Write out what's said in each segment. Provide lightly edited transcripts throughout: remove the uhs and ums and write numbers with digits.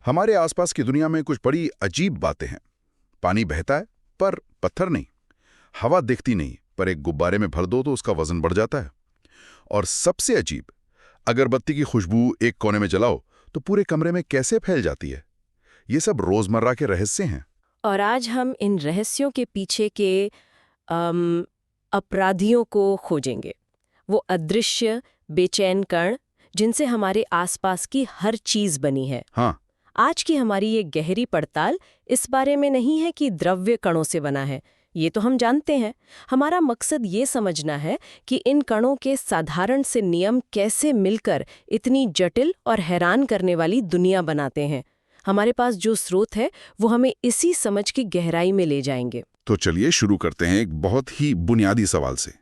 हमारे आसपास की दुनिया में कुछ बड़ी अजीब बातें हैं। पानी बहता है पर पत्थर नहीं। हवा दिखती नहीं पर एक गुब्बारे में भर दो तो उसका वजन बढ़ जाता है। और सबसे अजीब, अगरबत्ती की खुशबू एक कोने में जलाओ तो पूरे कमरे में कैसे फैल जाती है। ये सब रोजमर्रा के रहस्य हैं। और आज हम इन रहस्यों के पीछे के अम, अपराधियों को खोजेंगे। वो अदृश्य बेचैन कण जिनसे हमारे आसपास की हर चीज बनी है। हाँ। आज की हमारी ये गहरी पड़ताल इस बारे में नहीं है कि द्रव्य कणों से बना है, ये तो हम जानते हैं। हमारा मकसद ये समझना है कि इन कणों के साधारण से नियम कैसे मिलकर इतनी जटिल और हैरान करने वाली दुनिया बनाते हैं। हमारे पास जो स्रोत है वो हमें इसी समझ की गहराई में ले जाएंगे। तो चलिए शुरू करते हैं एक बहुत ही बुनियादी सवाल से।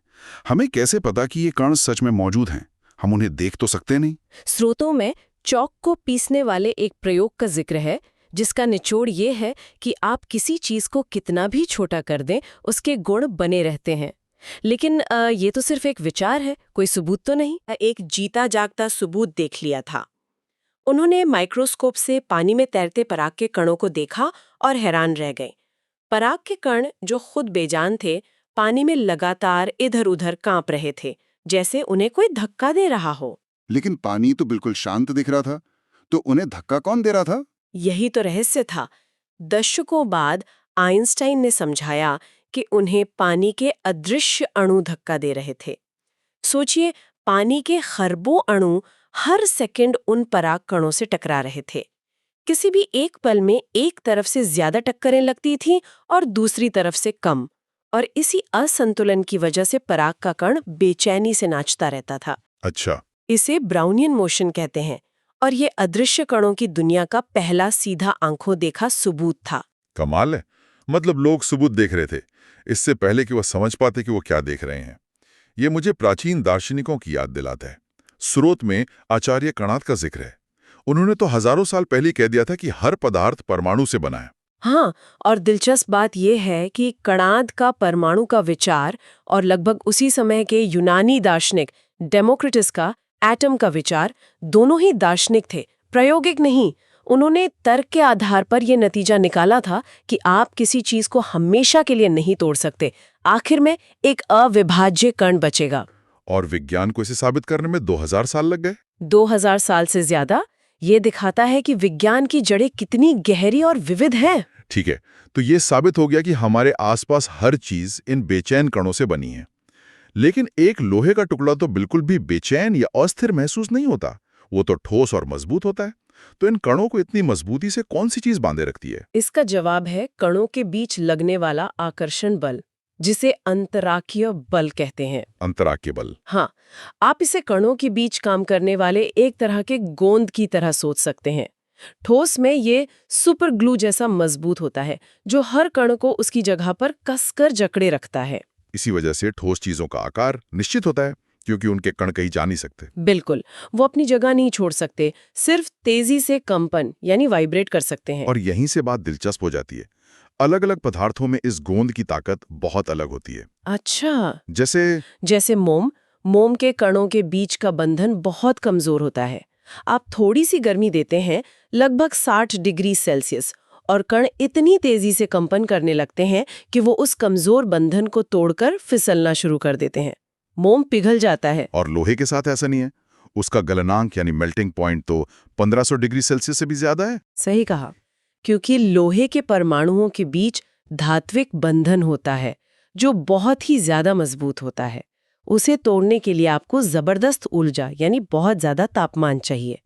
हमें कैसे पता कि ये कण सच में मौजूद हैं? हम उन्हें देख तो सकते नहीं। स्रोतों में चॉक को पीसने वाले एक प्रयोग का जिक्र है, जिसका निचोड़ ये है कि आप किसी चीज को कितना भी छोटा कर दें, उसके गुण बने रहते हैं। लेकिन ये तो सिर्फ एक विचार है, कोई सबूत तो नहीं। एक जीता जागता सबूत देख लिया था। उन्होंने माइक्रोस्कोप से पानी में तैरते पराग के कणों को देखा और हैरान रह गए। पराग के कण जो खुद बेजान थे, पानी में लगातार इधर-उधर कांप रहे थे, जैसे उन्हें कोई धक्का दे रहा हो। लेकिन पानी तो बिल्कुल शांत दिख रहा था, तो उन्हें धक्का कौन दे रहा था? यही तो रहस्य था। दशकों बाद आइंस्टाइन ने समझाया कि उन्हें पानी के अदृश्य अणु धक्का दे रहे थे। सोचिए, पानी के खरबों अणु हर सेकंड उन पराग कणों से टकरा रहे थे। किसी भी एक पल में एक तरफ से ज्यादा टक्करें लगती थीं और दूसरी तरफ से कम। और इसी असंतुलन की वजह से पराग का कण बेचैनी से नाचता रहता था। अच्छा। इसे ब्राउनियन मोशन कहते हैं। और ये अदृश्य कणों की दुनिया का पहला सीधा आंखों देखा सबूत था। कमाल है। मतलब लोग सबूत देख रहे थे, इससे पहले कि वो समझ पाते कि वो क्या देख रहे हैं। ये मुझे प्राचीन दार्शनिकों की याद दिलाता है। स्रोत में आचार्य कणाद का जिक्र है। उन्होंने तो हजारों साल पहले कह दिया था कि हर पदार्थ परमाणु से बना है। हाँ, और दिलचस्प बात यह है कि कणाद का परमाणु का विचार और लगभग उसी समय के यूनानी दार्शनिक डेमोक्रिटस का एटम का विचार दोनों ही दार्शनिक थे, प्रायोगिक नहीं। उन्होंने तर्क के आधार पर यह नतीजा निकाला था कि आप किसी चीज को हमेशा के लिए नहीं तोड़ सकते। आखिर में एक अविभाज्य कण बचेगा। और विज्ञान को इसे साबित करने में 2000 साल लग गए। 2000 साल से ज्यादा। ये दिखाता है कि विज्ञान की जड़ें कितनी गहरी और विविध हैं। ठीक है, तो ये साबित हो गया कि हमारे आसपास हर चीज इन बेचैन कणों से बनी है। लेकिन एक लोहे का टुकड़ा तो बिल्कुल भी बेचैन या अस्थिर महसूस नहीं होता। वो तो ठोस और मजबूत होता है। तो इन कणों को इतनी मजबूती से कौन सी चीज बांधे रखती है? इसका जवाब है कणों के बीच लगने वाला आकर्षण बल, जिसे अंतराकीय बल कहते हैं। अंतराक्य बल। हाँ, आप इसे कणों के बीच काम करने वाले एक तरह के गोंद की तरह सोच सकते हैं। ठोस में ये सुपर ग्लू जैसा मजबूत होता है, जो हर कण को उसकी जगह पर कसकर जकड़े रखता है। इसी वजह से ठोस चीजों का आकार निश्चित होता है, क्योंकि उनके कण कहीं जा नहीं सकते। बिल्कुल, वो अपनी जगह नहीं छोड़ सकते, सिर्फ तेजी से कंपन यानी वाइब्रेट कर सकते हैं। और यहीं से बात दिलचस्प हो जाती है। अलग अलग पदार्थों में इस गोंद की ताकत बहुत अलग होती है। अच्छा। जैसे मोम के कणों के बीच का बंधन बहुत कमजोर होता है। आप थोड़ी सी गर्मी देते हैं, लगभग 60 डिग्री सेल्सियस, और कण इतनी तेजी से कंपन करने लगते हैं कि वो उस कमजोर बंधन को तोड़कर फिसलना शुरू कर देते हैं। मोम पिघल जाता है। और लोहे के साथ ऐसा नहीं है। उसका गलनांक यानी मेल्टिंग पॉइंट तो 1500 डिग्री सेल्सियस से भी ज्यादा है। सही कहा, क्योंकि लोहे के परमाणुओं के बीच धात्विक बंधन होता है, जो बहुत ही ज्यादा मजबूत होता है। उसे तोड़ने के लिए आपको जबरदस्त ऊर्जा यानी बहुत ज्यादा तापमान चाहिए।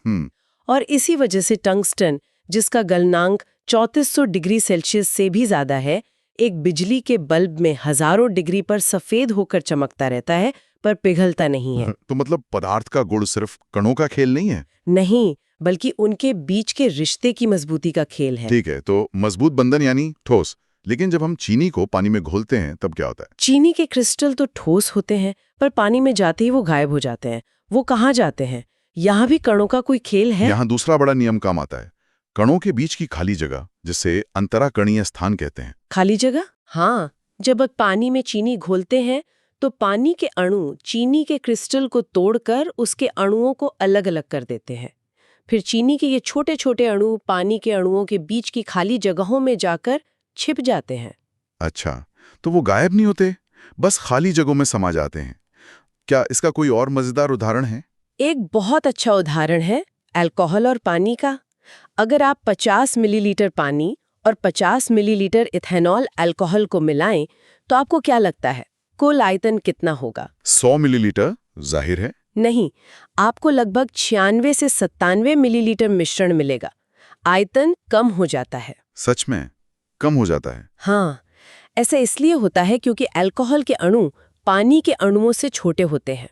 और इसी वजह से टंगस्टन, जिसका गलनांक 3400 डिग्री सेल्सियस से भी ज्यादा है, एक बिजली के बल्ब में हजारों डिग्री पर सफेद होकर चमकता रहता है, पर पिघलता नहीं है। तो मतलब पदार्थ का गुण सिर्फ कणों का खेल नहीं है। नहीं, बल्कि उनके बीच के रिश्ते की मजबूती का खेल है। ठीक है, तो मजबूत बंधन यानी ठोस। लेकिन जब हम चीनी को पानी में घोलते हैं तब क्या होता है? चीनी के क्रिस्टल तो ठोस होते हैं, पर पानी में जाते ही वो गायब हो जाते हैं। वो कहाँ जाते हैं? यहाँ भी कणों का कोई खेल है। यहाँ दूसरा बड़ा नियम काम आता है। कणों के बीच की खाली जगह, जिसे अंतराकणीय स्थान कहते हैं। खाली जगह? हाँ, जब पानी में चीनी घोलते हैं तो पानी के अणु चीनी के क्रिस्टल को तोड़कर उसके अणुओं को अलग अलग कर देते हैं। फिर चीनी के ये छोटे छोटे अणु पानी के अणुओं के बीच की खाली जगहों में जाकर छिप जाते हैं। अच्छा, तो वो गायब नहीं होते, बस खाली जगहों में समा जाते हैं। क्या इसका कोई और मजेदार उदाहरण है? एक बहुत अच्छा उदाहरण है अल्कोहल और पानी का। अगर आप 50 मिलीलीटर पानी और 50 मिलीलीटर इथेनॉल अल्कोहल को मिलाएं, तो आपको क्या लगता है कुल आयतन कितना होगा? 100 मिलीलीटर, जाहिर है। नहीं, आपको लगभग 96 से 97 मिलीलीटर मिश्रण मिलेगा। आयतन कम हो जाता है। सच में कम हो जाता है? हाँ, ऐसा इसलिए होता है क्योंकि अल्कोहल के अणु पानी के अणुओं से छोटे होते हैं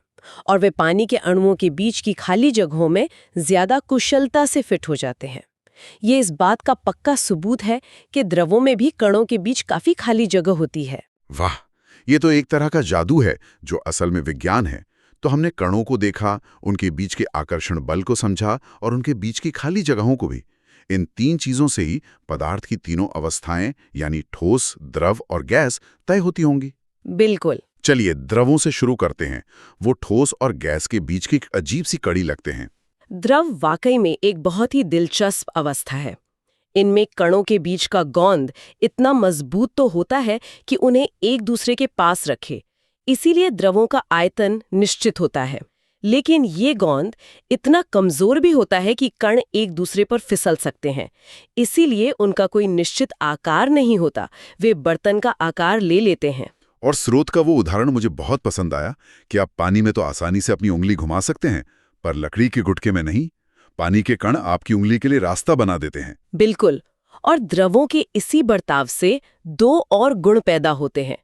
और वे पानी के अणुओं के बीच की खाली जगहों में ज्यादा कुशलता से फिट हो जाते हैं। ये इस बात का पक्का सबूत है कि द्रवों में भी कणों के बीच काफी खाली जगह होती है। वाह, ये तो एक तरह का जादू है जो असल में विज्ञान है। तो हमने कणों को देखा, उनके बीच के आकर्षण बल को समझा और उनके बीच की खाली जगहों को भी। इन 3 चीजों से ही पदार्थ की तीनों अवस्थाएं यानी ठोस, द्रव और गैस तय होती होंगी। बिल्कुल। चलिए द्रवों से शुरू करते हैं। वो ठोस और गैस के बीच की एक अजीब सी कड़ी लगते हैं। द्रव वाकई में एक बहुत ही दिलचस्प अवस्था है। इनमें कणों के बीच का गोंद इतना मजबूत तो होता है कि उन्हें एक दूसरे के पास रखे, इसीलिए द्रवों का आयतन निश्चित होता है। लेकिन ये गोंद इतना कमजोर भी होता है कि कण एक दूसरे पर फिसल सकते हैं, इसीलिए उनका कोई निश्चित आकार नहीं होता, वे बर्तन का आकार ले लेते हैं। और स्रोत का वो उदाहरण मुझे बहुत पसंद आया कि आप पानी में तो आसानी से अपनी उंगली घुमा सकते हैं, पर लकड़ी के गुटके में नहीं। पानी के कण आपकी उंगली के लिए रास्ता बना देते हैं। बिल्कुल। और द्रवों के इसी बर्ताव से 2 और गुण पैदा होते हैं,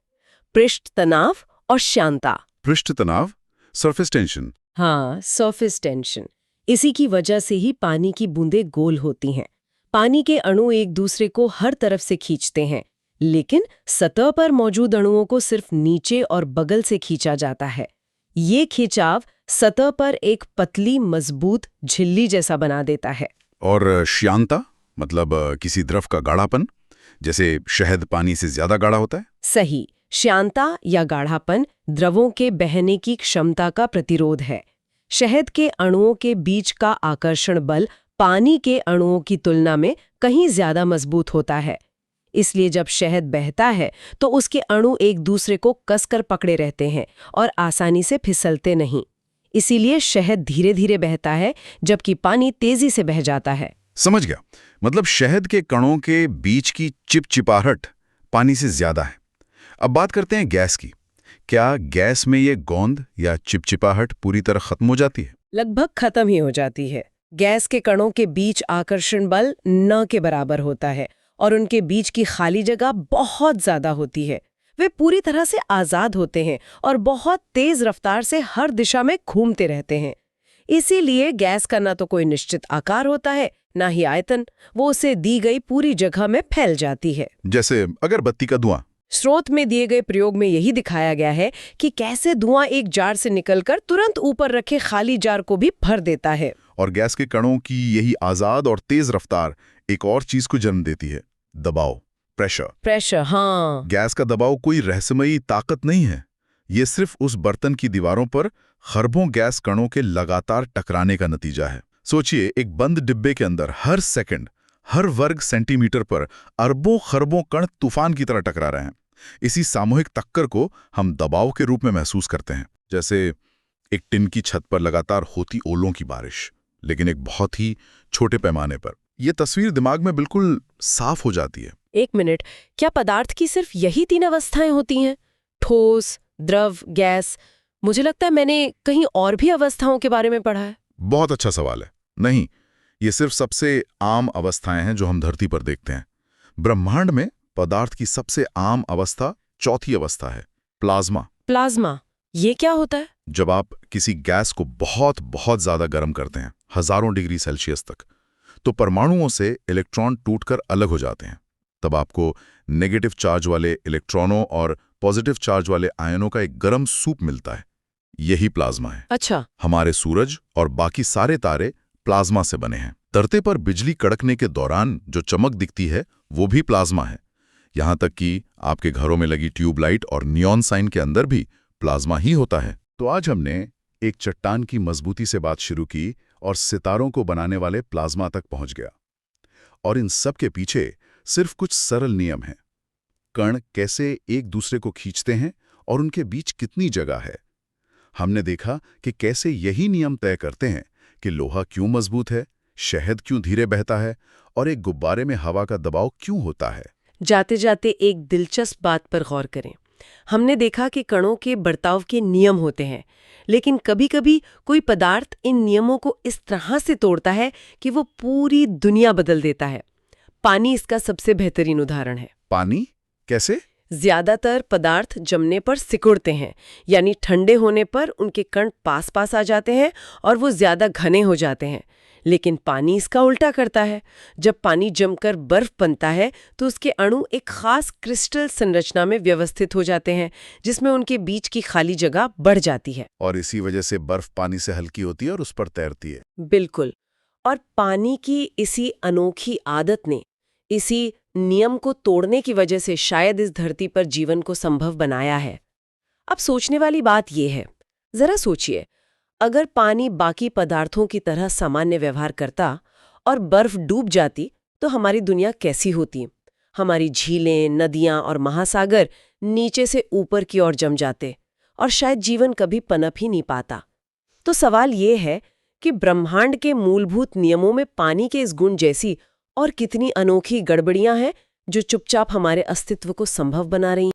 पृष्ठ तनाव और श्यानता। पृष्ठ तनाव, सरफेस टेंशन। हाँ, सरफेस टेंशन। इसी की वजह से ही पानी की बूंदें गोल होती हैं। पानी के अणु एक दूसरे को हर तरफ से खींचते हैं, लेकिन सतह पर मौजूद अणुओं को सिर्फ नीचे और बगल से खींचा जाता है। ये खिंचाव सतह पर एक पतली मजबूत झिल्ली जैसा बना देता है। और श्यानता मतलब किसी द्रव का गाढ़ापन, जैसे शहद पानी से ज्यादा गाढ़ा होता है। सही, श्यानता या गाढ़ापन द्रवों के बहने की क्षमता का प्रतिरोध है। शहद के अणुओं के बीच का आकर्षण बल पानी के अणुओं की तुलना में कहीं ज्यादा मजबूत होता है। इसलिए जब शहद बहता है तो उसके अणु एक दूसरे को कसकर पकड़े रहते हैं और आसानी से फिसलते नहीं। इसीलिए शहद धीरे धीरे बहता है, जबकि पानी तेजी से बह जाता है। समझ गया, मतलब शहद के कणों के बीच की चिपचिपाहट पानी से ज्यादा है। अब बात करते हैं गैस की। क्या गैस में ये गोंद या चिपचिपाहट पूरी तरह खत्म हो जाती है? लगभग खत्म ही हो जाती है। गैस के कणों के बीच आकर्षण बल न के बराबर होता है और उनके बीच की खाली जगह बहुत ज्यादा होती है। वे पूरी तरह से आजाद होते हैं और बहुत तेज रफ्तार से हर दिशा में घूमते रहते हैं। इसीलिए गैस का ना तो कोई निश्चित आकार होता है, ना ही आयतन। वो उसे दी गई पूरी जगह में फैल जाती है, जैसे अगरबत्ती का धुआं। स्रोत में दिए गए प्रयोग में यही दिखाया गया है कि कैसे धुआं एक जार से निकलकर तुरंत ऊपर रखे खाली जार को भी भर देता है। और गैस के कणों की यही आजाद और तेज रफ्तार एक और चीज को जन्म देती है, दबाव, प्रेशर। हाँ, गैस का दबाव कोई रहस्यमयी ताकत नहीं है। ये सिर्फ उस बर्तन की दीवारों पर खरबों गैस कणों के लगातार टकराने का नतीजा है। सोचिए, एक बंद डिब्बे के अंदर हर सेकंड, हर वर्ग सेंटीमीटर पर अरबों खरबों कण तूफान की तरह टकरा रहे हैं। इसी सामूहिक टक्कर को हम दबाव के रूप में महसूस करते हैं, जैसे एक टिन की छत पर लगातार होती ओलों की बारिश, लेकिन एक बहुत ही छोटे पैमाने पर। यह तस्वीर दिमाग में बिल्कुल साफ हो जाती है। एक मिनट, क्या पदार्थ की सिर्फ यही 3 अवस्थाएं होती हैं? ठोस, द्रव, गैस? मुझे लगता है मैंने कहीं और भी अवस्थाओं के बारे में पढ़ा है। बहुत अच्छा सवाल है। नहीं, ये सिर्फ सबसे आम अवस्थाएं हैं जो हम धरती पर देखते हैं। ब्रह्मांड में पदार्थ की सबसे आम अवस्था चौथी अवस्था है, प्लाज्मा। प्लाज्मा, ये क्या होता है? जब आप किसी गैस को बहुत बहुत ज्यादा गर्म करते हैं, हजारों डिग्री सेल्सियस तक, तो परमाणुओं से इलेक्ट्रॉन टूटकर अलग हो जाते हैं। तब आपको नेगेटिव चार्ज वाले इलेक्ट्रॉनों और पॉजिटिव चार्ज वाले आयनों का एक गर्म सूप मिलता है। यही प्लाज्मा है। अच्छा। हमारे सूरज और बाकी सारे तारे प्लाज्मा से बने हैं। धरती पर बिजली कड़कने के दौरान जो चमक दिखती है वो भी प्लाज्मा है। यहां तक कि आपके घरों में लगी ट्यूबलाइट और नियॉन साइन के अंदर भी प्लाज्मा ही होता है। तो आज हमने एक चट्टान की मजबूती से बात शुरू की और सितारों को बनाने वाले प्लाज्मा तक पहुंच गया। और इन सब के पीछे सिर्फ कुछ सरल नियम हैं। कण कैसे एक दूसरे को खींचते हैं और उनके बीच कितनी जगह है। हमने देखा कि कैसे यही नियम तय करते हैं कि लोहा क्यों मजबूत है, शहद क्यों धीरे बहता है और एक गुब्बारे में हवा का दबाव क्यों होता है। जाते जाते एक दिलचस्प बात पर गौर करें। हमने देखा कि कणों के बर्ताव के नियम होते हैं, लेकिन कभी-कभी कोई पदार्थ इन नियमों को इस तरह से तोड़ता है कि वो पूरी दुनिया बदल देता है। पानी इसका सबसे बेहतरीन उदाहरण है। पानी कैसे? ज्यादातर पदार्थ जमने पर सिकुड़ते हैं, यानी ठंडे होने पर उनके कण पास पास आ जाते हैं और वो ज्यादा घने हो जाते हैं। लेकिन पानी इसका उल्टा करता है। जब पानी जमकर बर्फ बनता है तो उसके अणु एक खास क्रिस्टल संरचना में व्यवस्थित हो जाते हैं, जिसमें उनके बीच की खाली जगह बढ़ जाती है। और इसी वजह से बर्फ पानी से हल्की होती है और उस पर तैरती है। बिल्कुल। और पानी की इसी अनोखी आदत ने, इसी नियम को तोड़ने की वजह से शायद इस धरती पर जीवन को संभव बनाया है। अब सोचने वाली बात यह है, जरा सोचिए, अगर पानी बाकी पदार्थों की तरह सामान्य व्यवहार करता और बर्फ डूब जाती तो हमारी दुनिया कैसी होती? हमारी झीलें, नदियां और महासागर नीचे से ऊपर की ओर जम जाते और शायद जीवन कभी पनप ही नहीं पाता। तो सवाल ये है कि ब्रह्मांड के मूलभूत नियमों में पानी के इस गुण जैसी और कितनी अनोखी गड़बड़ियां हैं जो चुपचाप हमारे अस्तित्व को संभव बना रही हैं।